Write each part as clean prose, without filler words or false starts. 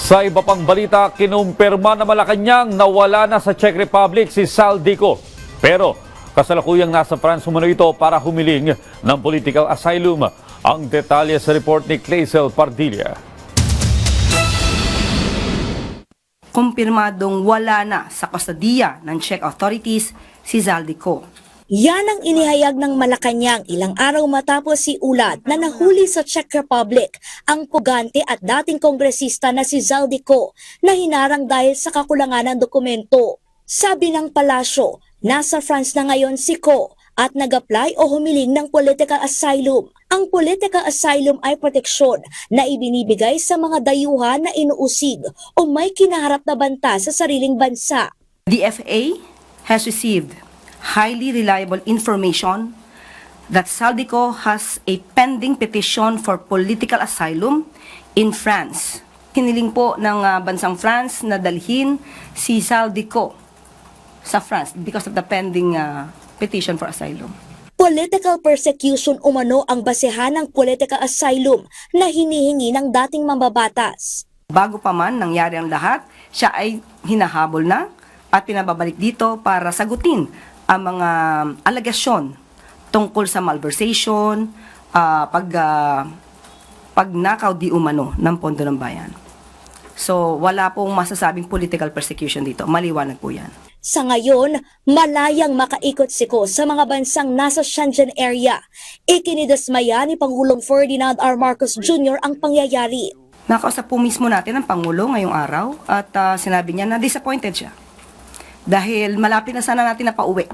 Sa iba pang balita, kinumpirma na Malacanang na wala na sa Czech Republic si Saldico. Pero kasalukuyang nasa France umano ito para humiling ng political asylum. Ang detalye sa report ni Clazel Pardilla. Kumpirmadong wala na sa kustodiya ng Czech authorities si Saldico. Yan ang inihayag ng Malacanang ilang araw matapos si ulat na nahuli sa Czech Republic ang pugante at dating kongresista na si Saldico na hinarang dahil sa kakulangan ng dokumento. Sabi ng palasyo, nasa France na ngayon si Ko at nag-apply o humiling ng political asylum. Ang political asylum ay proteksyon na ibinibigay sa mga dayuhan na inuusig o may kinaharap na banta sa sariling bansa. The FA has received highly reliable information that Saldico has a pending petition for political asylum in France. Hiniling po ng bansang France na dalhin si Saldico sa France because of the pending petition for asylum. Political persecution umano ang basehan ng political asylum na hinihingi ng dating mambabatas. Bago pa man nangyari ang lahat, siya ay hinahabol na at pinababalik dito para sagutin ang mga alegasyon tungkol sa malversation, pagnakaw di umano ng pondo ng bayan. So wala pong masasabing political persecution dito. Maliwanag po yan. Sa ngayon, malayang makaikot si Ko sa mga bansang nasa Schengen area. Ikinidasmaya ni Pangulong Ferdinand R. Marcos Jr. ang pangyayari. Nakausap po mismo natin ang Pangulo ngayong araw at sinabi niya na disappointed siya. Dahil malapit na sana natin na pauwi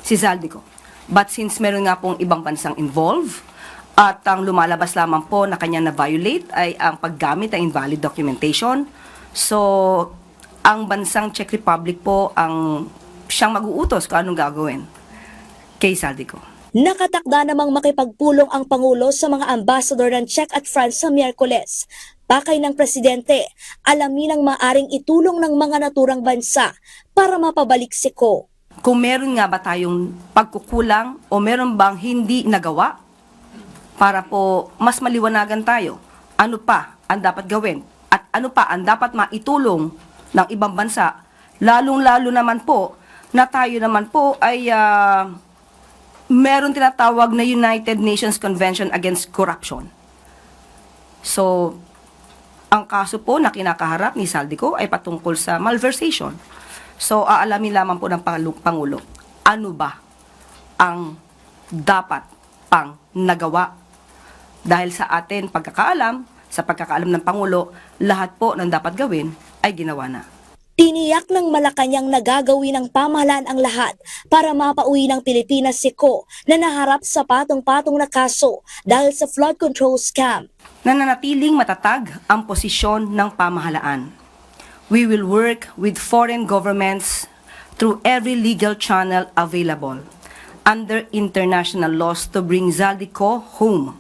si Saldico. But since meron nga pong ibang bansang involved at ang lumalabas lamang po na kanya na-violate ay ang paggamit ng invalid documentation. So, ang bansang Czech Republic po ang siyang mag-uutos kung anong gagawin kay Saldico. Nakatakda namang makipagpulong ang Pangulo sa mga ambassador ng Czech at France sa Miyerkules. Pakay ng Presidente, alamin ang maaring itulong ng mga naturang bansa para mapabalik si Ko. Kung meron nga ba tayong pagkukulang o meron bang hindi nagawa para po mas maliwanagan tayo, ano pa ang dapat gawin at ano pa ang dapat maitulong ng ibang bansa, lalong-lalo naman po na tayo naman po ay meron tinatawag na United Nations Convention Against Corruption. So, ang kaso po na kinakaharap ni Saldico ay patungkol sa malversation. So, aalamin lamang po ng Pangulo, ano ba ang dapat pang nagawa? Dahil sa atin pagkakaalam, sa pagkakaalam ng Pangulo, lahat po ng dapat gawin ay ginawa na. Tiniyak ng Malacanang na gagawin ng pamahalaan ang lahat para mapauwi ng Pilipinas si Ko na naharap sa patong-patong na kaso dahil sa flood control scam. Nananatiling matatag ang posisyon ng pamahalaan. We will work with foreign governments through every legal channel available under international laws to bring Saldico home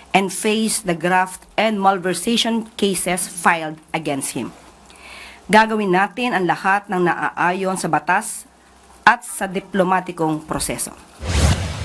and face the graft and malversation cases filed against him. Gagawin natin ang lahat ng naaayon sa batas at sa diplomatikong proseso.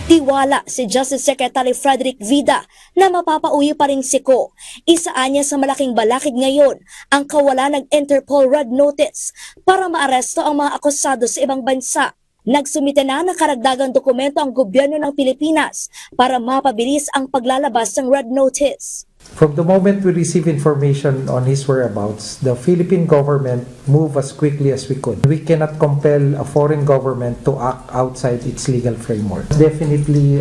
Tiwala si Justice Secretary Frederick Vida na mapapauwi pa rin si Ko. Isaan niya sa malaking balakid ngayon ang kawalan ng Interpol Red Notice para maaresto ang mga akusado sa ibang bansa. Nagsumite na ng karagdagang dokumento ang gobyerno ng Pilipinas para mapabilis ang paglalabas ng Red Notice. From the moment we receive information on his whereabouts, the Philippine government moved as quickly as we could. We cannot compel a foreign government to act outside its legal framework. Definitely,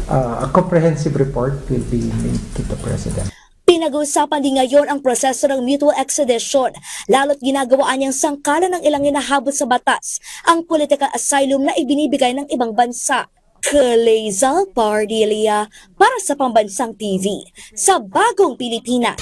a comprehensive report will be made to the President. Pinag-uusapan din ngayon ang proseso ng mutual extradition, lalo't ginagawaan niyang sangkalan ng ilang hinahabol sa batas ang political asylum na ibinibigay ng ibang bansa. Clazel Pardilla para sa Pambansang TV sa Bagong Pilipinas.